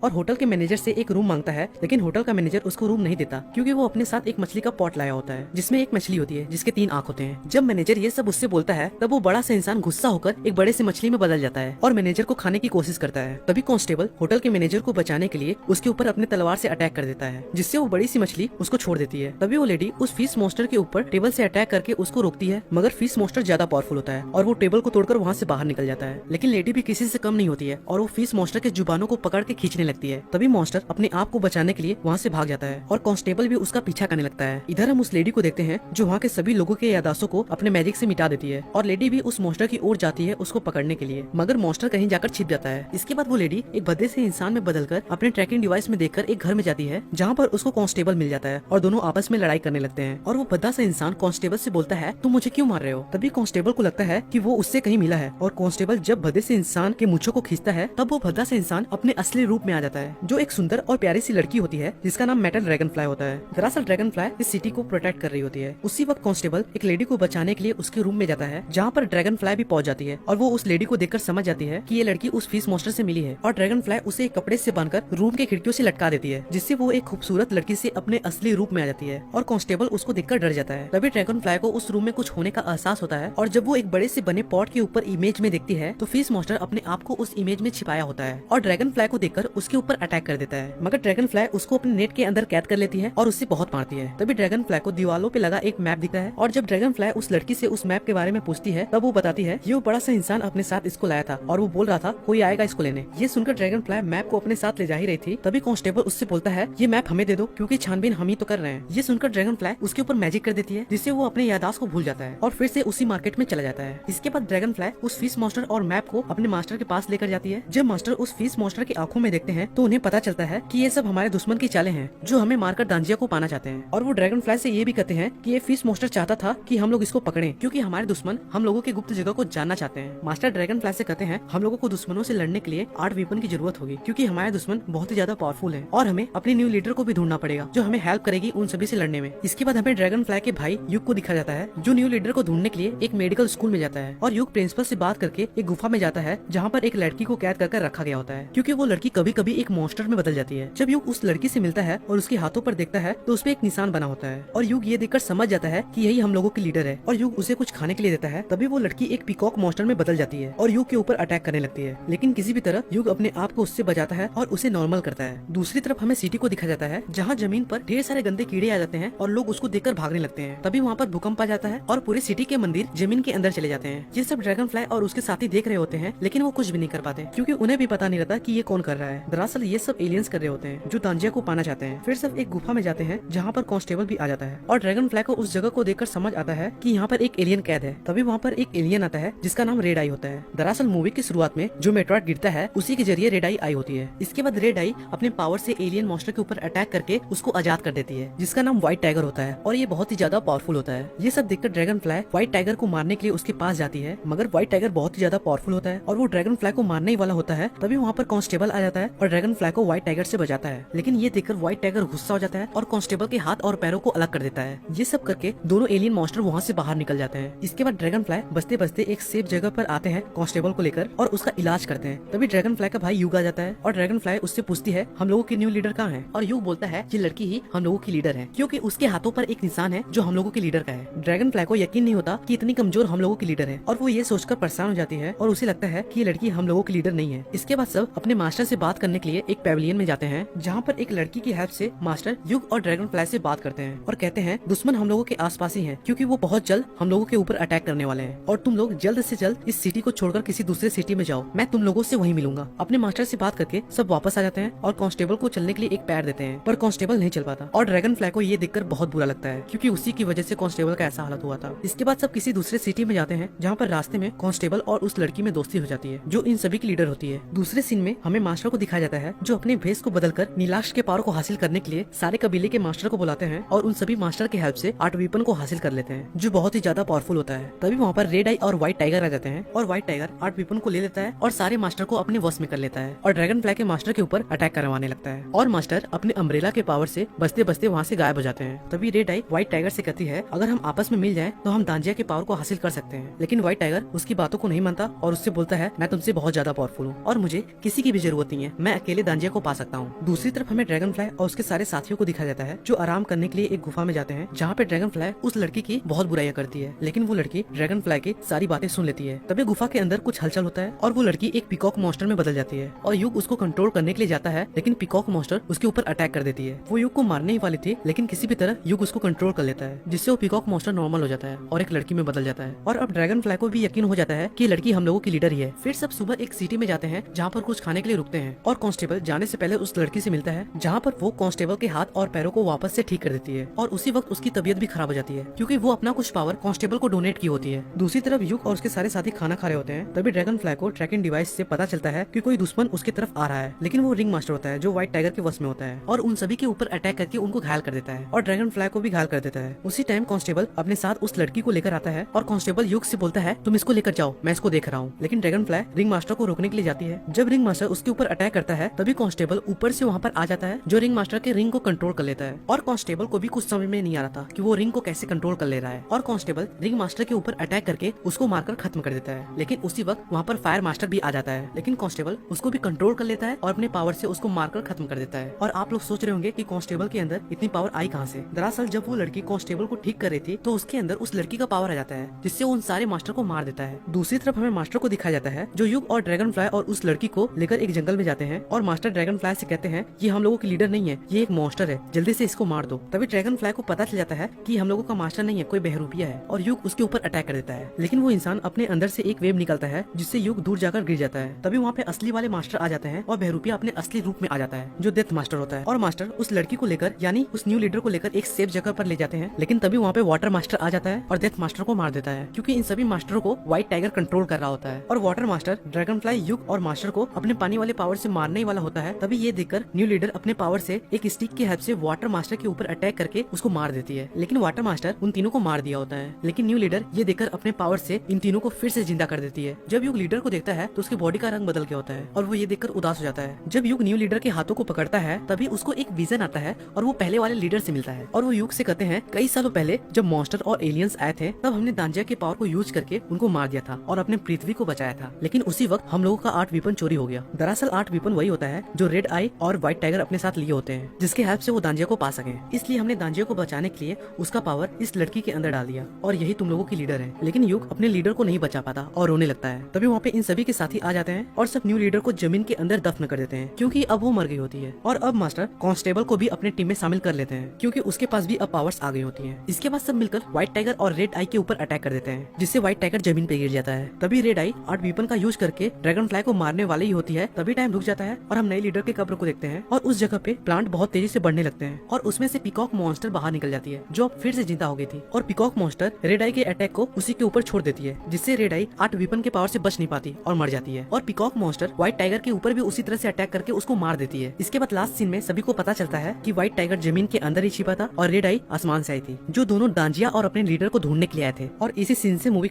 और होटल के मैनेजर से एक रूम मांगता है, लेकिन होटल का मैनेजर उसको रूम नहीं देता क्योंकि वो अपने साथ एक मछली का पॉट लाया होता है जिसमें एक मछली होती है जिसके 3 आंख होते हैं। जब मैनेजर ये सब उससे बोलता है तब वो बड़ा सा इंसान गुस्सा होकर एक बड़े से मछली में बदल जाता है और मैनेजर को खाने की कोशिश करता है। तभी कांस्टेबल होटल के मैनेजर को बचाने के लिए उसके ऊपर अपने तलवार से अटैक कर देता है, जिससे वो बड़ी सी मछली उसको छोड़ देती है। तभी वो लेडी उस फिश मॉन्स्टर के ऊपर टेबल से अटैक करके उसको रोकती है, मगर फिश मॉन्स्टर ज्यादा पावरफुल होता है और वो टेबल को तोड़कर वहाँ से बाहर निकल जाता है। लेकिन लेडी भी किसी से कम नहीं होती है और वो फिश मॉन्स्टर के जुबानों को पकड़ के खींचने लगती है। तभी मॉन्स्टर अपने आप को बचाने के लिए वहाँ से भाग जाता है और कांस्टेबल भी उसका पीछा करने लगता है। इधर हम उस लेडी को देखते हैं जो वहाँ के सभी लोगों के याददाश्तों को अपने मैजिक से मिटा देती है और लेडी भी उस मॉन्स्टर की ओर जाती है उसको पकड़ने के लिए, मगर मॉन्स्टर कहीं जाकर छिप जाता है। इसके बाद वो लेडी एक भद्दे से इंसान में बदलकर अपने ट्रैकिंग डिवाइस में देखकर एक घर में जाती है जहाँ पर उसको कांस्टेबल मिल जाता है और दोनों आपस में लड़ाई करने लगते हैं और वो भद्दा सा इंसान कांस्टेबल से बोलता है तुम मुझे क्यों मार रहे हो। तभी कांस्टेबल को लगता है कि वो उससे कहीं मिला है और कांस्टेबल जब भद्दे से इंसान के मूंछों को खींचता है तब वो भद्दा से इंसान अपने असली रूप में आ जाता है, जो एक सुंदर और प्यारी सी लड़की होती है जिसका नाम मेटल ड्रैगन फ्लाई होता है। दरअसल ड्रैगन फ्लाई इस सिटी को प्रोटेक्ट कर रही होती है। उसी वक्त कांस्टेबल एक लेडी को बचाने के लिए उसके रूम में जाता है जहाँ पर ड्रैगन फ्लाई भी पहुंच जाती है और वो उस लेडी को देखकर समझ जाती है कि ये लड़की उस फिश मॉन्स्टर से मिली है और ड्रैगन फ्लाई उसे एक कपड़े से बांधकर रूम के खिड़कियों से लटका देती है, जिससे वो एक खूबसूरत लड़की से अपने असली रूप में आ जाती है और कांस्टेबल उसको देखकर डर जाता है। तभी ड्रैगन फ्लाई को उस रूम में कुछ होने का एहसास होता है और जब वो एक बड़े से बने पॉट के ऊपर इमेज में देखती है तो फिश मॉन्स्टर अपने आप को उस इमेज में छिपाया होता है और ड्रैगन फ्लाई को देखकर उसके ऊपर अटैक कर देता है, मगर ड्रैगन फ्लाई उसको अपने नेट के अंदर कैद कर लेती है और उससे बहुत मारती है। तभी ड्रैगन फ्लाई को दीवारों पे लगा एक मैप दिखता है और जब ड्रैगन फ्लाई उस लड़की से उस मैप के बारे में पूछती है तब वो बताती है ये वो बड़ा सा इंसान अपने साथ इसको लाया था और वो बोल रहा था कोई आएगा इसको लेने। ये सुनकर ड्रैगन फ्लाई मैप को अपने साथ ले जा ही रही थी तभी कांस्टेबल उससे बोलता है ये मैप हमें दे दो क्योंकि छानबीन हम ही तो कर रहे हैं। ये सुनकर ड्रैगन फ्लाई उसके ऊपर मैजिक कर देती है जिससे वो अपने याददाश्त को भूल जाता है और फिर से उसी मार्केट में चला जाता है। इसके बाद ड्रैगन फ्लाई उस फिश मॉन्स्टर और मैप को अपने मास्टर के पास लेकर जाती है। जब मास्टर उस फिश मॉन्स्टर की आंखों में देखते हैं तो उन्हें पता चलता है कि ये सब हमारे दुश्मन की चालें हैं जो हमें मारकर दांजिया को पाना चाहते हैं और वो ड्रैगन फ्लाई से ये भी कहते हैं कि ये फिश मॉन्स्टर चाहता था कि हम लोग इसको पकड़ें क्योंकि हमारे दुश्मन हम लोगों की गुप्त जगह को जानना चाहते हैं। मास्टर ड्रैगन फ्लाई से कहते हैं हम लोगों को दुश्मनों से लड़ने के लिए 8 वेपन की जरूरत होगी क्योंकि हमारे दुश्मन बहुत ही ज्यादा पावरफुल हैं और हमें अपनी न्यू लीडर को भी ढूंढना पड़ेगा जो हमें हेल्प करेगी उन सभी से लड़ने में। इसके बाद हमें ड्रैगन फ्लाई के भाई युग को दिखा जाता है जो न्यू लीडर को ढूंढने के लिए एक मेडिकल स्कूल में जाता है और युग प्रिंसिपल से बात करके एक गुफा में जाता है जहाँ पर एक लड़की को कैद कर रखा गया होता है क्योंकि वो लड़की कभी कभी एक मॉन्स्टर में बदल जाती है। जब युग उस लड़की से मिलता है और उसके हाथों पर देखता है तो उसपे एक निशान बना होता है और युग ये देखकर समझ जाता है कि यही हम लोगों की लीडर है और युग उसे कुछ खाने के लिए देता है। तभी वो लड़की एक पीकॉक मॉन्स्टर में बदल जाती है और युग के ऊपर अटैक करने लगती है, लेकिन किसी भी तरह युग अपने आप को उससे बचाता है और उसे नॉर्मल करता है। दूसरी तरफ हमें सिटी को दिखा जाता है जहाँ जमीन पर ढेर सारे गंदे कीड़े आ जाते हैं और लोग उसको देखकर भागने लगते हैं। तभी वहाँ पर भूकंप आ जाता है और पूरे सिटी के मंदिर जमीन के अंदर चले जाते हैं। ये सब ड्रैगन फ्लाई और उसके साथी देख रहे होते हैं लेकिन वो कुछ भी नहीं कर पाते क्योंकि उन्हें भी पता नहीं रहता कि ये कौन कर रहा है। दरअसल ये सब एलियंस कर रहे होते हैं जो तांजिया को पाना चाहते हैं। फिर सब एक गुफा में जाते हैं जहाँ पर कांस्टेबल भी आ जाता है और ड्रैगन फ्लाई को उस जगह को देखकर समझ आता है कि यहाँ पर एक एलियन कैद है। तभी वहाँ पर एक एलियन आता है जिसका नाम रेड आई होता है। दरअसल मूवी की शुरुआत में जो मेटरॉइड गिरता है उसी के जरिए रेड आई होती है। इसके बाद रेड आई अपने पावर से एलियन मॉन्स्टर के ऊपर अटैक करके उसको आजाद कर देती है जिसका नाम व्हाइट टाइगर होता है और ये बहुत ही ज्यादा पावरफुल होता है। ये सब देखकर ड्रैगन फ्लाई व्हाइट टाइगर को मारने के लिए उसके पास जाती है, मगर व्हाइट टाइगर बहुत ही ज्यादा पावरफुल होता है और वो ड्रैगन फ्लाई को मारने ही वाला होता है। तभी वहाँ पर कांस्टेबल आ जाता है और ड्रैगन फ्लाई को व्हाइट टाइगर से बचाता है, लेकिन ये देखकर व्हाइट टाइगर गुस्सा हो जाता है और कांस्टेबल के हाथ और पैरों को अलग कर देता है। ये सब करके दोनों एलियन मॉन्स्टर वहाँ से बाहर निकल जाते हैं। इसके बाद ड्रैगन फ्लाई बचते बचते एक सेफ जगह पर आते हैं कांस्टेबल को लेकर और उसका इलाज करते हैं। तभी ड्रैगन फ्लाई का भाई युग आ जाता है और ड्रैगन फ्लाई उससे पूछती है हम लोगों की न्यू लीडर कहाँ है और युग बोलता है ये लड़की ही हम लोगों की लीडर है क्योंकि उसके हाथों पर एक निशान है जो हम लोगों के लीडर का है। ड्रैगन फ्लाई को यकीन नहीं होता कि इतनी कमजोर हम लोगों की लीडर है और वो ये सोचकर परेशान हो जाती है और उसे लगता है कि ये लड़की हम लोगों की लीडर नहीं है। इसके बाद सब अपने मास्टर से बात करने के लिए एक पैविलियन में जाते हैं जहाँ पर एक लड़की की हेल्प से मास्टर युग और ड्रैगन फ्लाई से बात करते हैं और कहते हैं दुश्मन हम लोगों के आसपास ही है क्योंकि वो बहुत जल्द हम लोगों के ऊपर अटैक करने वाले हैं और तुम लोग जल्द से जल्द इस सिटी को छोड़कर किसी दूसरे सिटी में जाओ, मैं तुम लोगों से वहीं मिलूंगा। अपने मास्टर से बात करके सब वापस आ जाते हैं और कांस्टेबल को चलने के लिए एक पैर देते हैं पर कांस्टेबल नहीं चल पाता और ड्रैगन फ्लाई को ये देखकर बहुत बुरा लगता है क्योंकि उसी की वजह से कांस्टेबल का ऐसा हालत हुआ था। इसके बाद सब किसी दूसरे सिटी में जाते हैं जहाँ पर रास्ते में कांस्टेबल और उस लड़की में दोस्ती हो जाती है जो इन सभी की लीडर होती है। दूसरे सीन में हमें मास्टर को दिखाया जाता है जो अपने भेष को बदलकर नीलाश के पावर को हासिल करने के लिए सारे कबीले के मास्टर को बुलाते हैं और उन सभी मास्टर की हेल्प से 8 वेपन को हासिल कर लेते हैं जो बहुत ही ज्यादा पावरफुल होता है। तभी वहाँ पर रेड आई और व्हाइट टाइगर आ जाते हैं और व्हाइट टाइगर 8 वेपन को ले लेता है और सारे मास्टर को अपने वश में कर लेता है और ड्रैगन फ्लाई के मास्टर के ऊपर अटैक करवाने लगता है और मास्टर अपने अम्ब्रेला के पावर से बचते बचते वहाँ से गायब हो जाते हैं। तभी रेड आई व्हाइट टाइगर से कहती है अगर हम आपस में मिल जाएं तो हम दांजिया के पावर को हासिल कर सकते हैं, लेकिन व्हाइट टाइगर उसकी बातों को नहीं मानता और उससे बोलता है मैं तुमसे बहुत ज्यादा पावरफुल हूँ और मुझे किसी की भी जरूरत नहीं है, मैं अकेले दांजिया को पा सकता हूँ। दूसरी तरफ हमें ड्रैगन फ्लाई और उसके सारे साथियों को दिखाया जाता है जो आराम करने के लिए एक गुफा में जाते हैं, जहाँ पे ड्रैगन फ्लाई उस लड़की की बहुत बुराइयां करती है, लेकिन वो लड़की ड्रैगन फ्लाई की सारी बातें सुन लेती है। तभी गुफा के अंदर कुछ हलचल होता है और वो लड़की एक पीकॉक मॉन्स्टर में बदल जाती है और युग उसको कंट्रोल करने के लिए जाता है, लेकिन पीकॉक मॉन्स्टर उसके ऊपर अटैक कर देती है। वो युग को मारने ही वाली थी, लेकिन किसी भी तरह युग उसको कंट्रोल कर लेता है, जिससे वो पीकॉक मॉन्स्टर नॉर्मल हो जाता है और एक लड़की में बदल जाता है। और अब ड्रैगन फ्लाई को भी यकीन हो जाता है कि ये लड़की हम लोगों की लीडर ही है। फिर सब सुबह एक सिटी में जाते हैं जहाँ पर कुछ खाने के लिए रुकते हैं और कांस्टेबल जाने से पहले उस लड़की से मिलता है, जहाँ पर वो कांस्टेबल के हाथ और पैरों को वापस से ठीक कर देती है और उसी वक्त उसकी तबीयत भी खराब हो जाती है, क्योंकि वो अपना कुछ पावर कांस्टेबल को डोनेट की होती है। दूसरी तरफ युग और उसके सारे साथी खाना खा रहे होते हैं। तभी ड्रैगन फ्लाई को ट्रैकिंग डिवाइस से पता चलता है कि कोई दुश्मन उसकी तरफ आ रहा है, लेकिन वो रिंग मास्टर होता है जो व्हाइट टाइगर के वश में होता है और उन सभी के ऊपर अटैक करके उनको घायल कर देता है और ड्रैगन फ्लाई को भी घायल कर देता है। उसी टाइम कांस्टेबल अपने साथ उस लड़की को लेकर आता है और कांस्टेबल युग से बोलता है तुम इसको लेकर जाओ, मैं इसको देख रहा हूँ। लेकिन ड्रैगन फ्लाई रिंग मास्टर को रोकने के लिए जाती है। जब रिंग मास्टर उसके ऊपर अटैक करता है तभी कांस्टेबल ऊपर से वहाँ पर आ जाता है, जो रिंग मास्टर के रिंग को कंट्रोल कर लेता है। और कांस्टेबल को भी कुछ समझ में नहीं आ रहा था कि वो रिंग को कैसे कंट्रोल कर ले रहा है और कांस्टेबल रिंग मास्टर के ऊपर अटैक करके उसको मारकर खत्म कर देता है। लेकिन उसी वक्त वहाँ पर फायर मास्टर भी आ जाता है, लेकिन कांस्टेबल उसको भी कंट्रोल कर लेता है और अपने पावर से उसको मारकर खत्म कर देता है। और आप लोग सोच रहे होंगे कि कांस्टेबल के अंदर इतनी पावर आई कहाँ से। दरअसल जब वो लड़की कांस्टेबल को ठीक कर रही थी तो उसके अंदर उस लड़की का पावर आ जाता है, जिससे वो उन सारे मास्टर को मार देता है। दूसरी तरफ हमें मास्टर को दिखाया जाता है जो युग और ड्रैगन फ्लाई और उस लड़की को लेकर एक जंगल में जाते हैं और मास्टर ड्रैगन फ्लाई से कहते हैं ये हम लोगों की लीडर नहीं है, ये एक मॉन्स्टर है, जल्दी से इसको मार दो। तभी ड्रैगन फ्लाई को पता चल जाता है कि हम लोगों का मास्टर नहीं है, कोई बहरूपिया है और युग उसके ऊपर अटैक कर देता है। लेकिन वो इंसान अपने अंदर से एक वेव निकलता है जिससे युग दूर जाकर गिर जाता है। तभी वहाँ पे असली वाले मास्टर आ जाते हैं और बहरूपिया अपने असली रूप में आ जाता है जो डेथ मास्टर होता है और मास्टर उस लड़की को लेकर यानी उस न्यू लीडर को लेकर एक सेफ जगह पर ले जाते हैं। लेकिन तभी वहाँ पे वाटर मास्टर आ जाता है और डेथ मास्टर को मार देता है, क्योंकि इन सभी मास्टरों को व्हाइट टाइगर कंट्रोल कर रहा होता है और वाटर मास्टर ड्रैगन फ्लाई युग और मास्टर को अपने पानी वाले पावर से मारने ही वाला होता है। तभी ये देखकर न्यू लीडर अपने पावर से एक स्टिक की हेल्प से वाटर मास्टर के ऊपर अटैक करके उसको मार देती है। लेकिन वाटर मास्टर उन तीनों को मार दिया होता है, लेकिन न्यू लीडर ये देखकर अपने पावर से इन तीनों को फिर से जिंदा कर देती है। जब युग लीडर को देखता है तो उसकी बॉडी का रंग बदल गया होता है और वो ये देखकर उदास हो जाता है। जब युग न्यू लीडर के हाथों को पकड़ता है तभी उसको एक विजन आता है और वो पहले वाले लीडर से मिलता है और वो युग से कहते हैं कई सालों पहले जब मॉन्स्टर और एलियंस आए थे तब हमने दांजिया के पावर को यूज करके उनको मार दिया था और अपने पृथ्वी को बचाया था, लेकिन उसी वक्त हम लोगों का 8 वीपन चोरी हो गया। दरअसल 8 वीपन वही होता है जो रेड आई और व्हाइट टाइगर अपने साथ लिए होते हैं, जिसके हेल्प से वो दांजिया को पा सके। इसलिए हमने दांजिया को बचाने के लिए उसका पावर इस लड़की के अंदर डाल दिया और यही तुम लोगों की लीडर है। लेकिन युग अपने लीडर को नहीं बचा पाता और रोने लगता है। तभी वहाँ पे इन सभी के साथी आ जाते हैं और सब न्यू लीडर को जमीन के अंदर दफन कर देते हैं, क्योंकि अब वो मर गई होती है। और अब मास्टर कांस्टेबल को भी अपने टीम में शामिल कर लेते हैं, क्योंकि उसके पास भी अब पावर्स आ गई होती हैं। इसके बाद सब मिलकर व्हाइट टाइगर और रेड आई के ऊपर अटैक कर देते हैं, जिससे व्हाइट टाइगर जमीन पे गिर जाता है। तभी रेड आई 8 वीपन का यूज करके ड्रैगन फ्लाई को मारने वाली ही होती है। तभी टाइम रुक जाता है और हम नए लीडर के कब्र को देखते हैं और उस जगह पे प्लांट बहुत तेजी से बढ़ने लगते हैं और उसमें से पीकॉक मॉन्स्टर बाहर निकल जाती है, जो अब फिर से जिंदा हो गई थी। और पीकॉक मॉन्स्टर रेड आई के अटैक को उसी के ऊपर छोड़ देती है, जिससे रेड आई 8 वीपन के पावर से बच नहीं पाती और मर जाती है। और पीकॉक मॉन्स्टर व्हाइट टाइगर के ऊपर भी उसी तरह से अटैक करके उसको मार देती है। इसके बाद लास्ट सीन में सभी को पता चलता है कि व्हाइट टाइगर जमीन के अंदर ही छिपा था और रेड आई आसमान से आई थी, जो दोनों दांजिया और अपने लीडर को ढूंढने के लिए आए थे। और इसी सीन से मूवी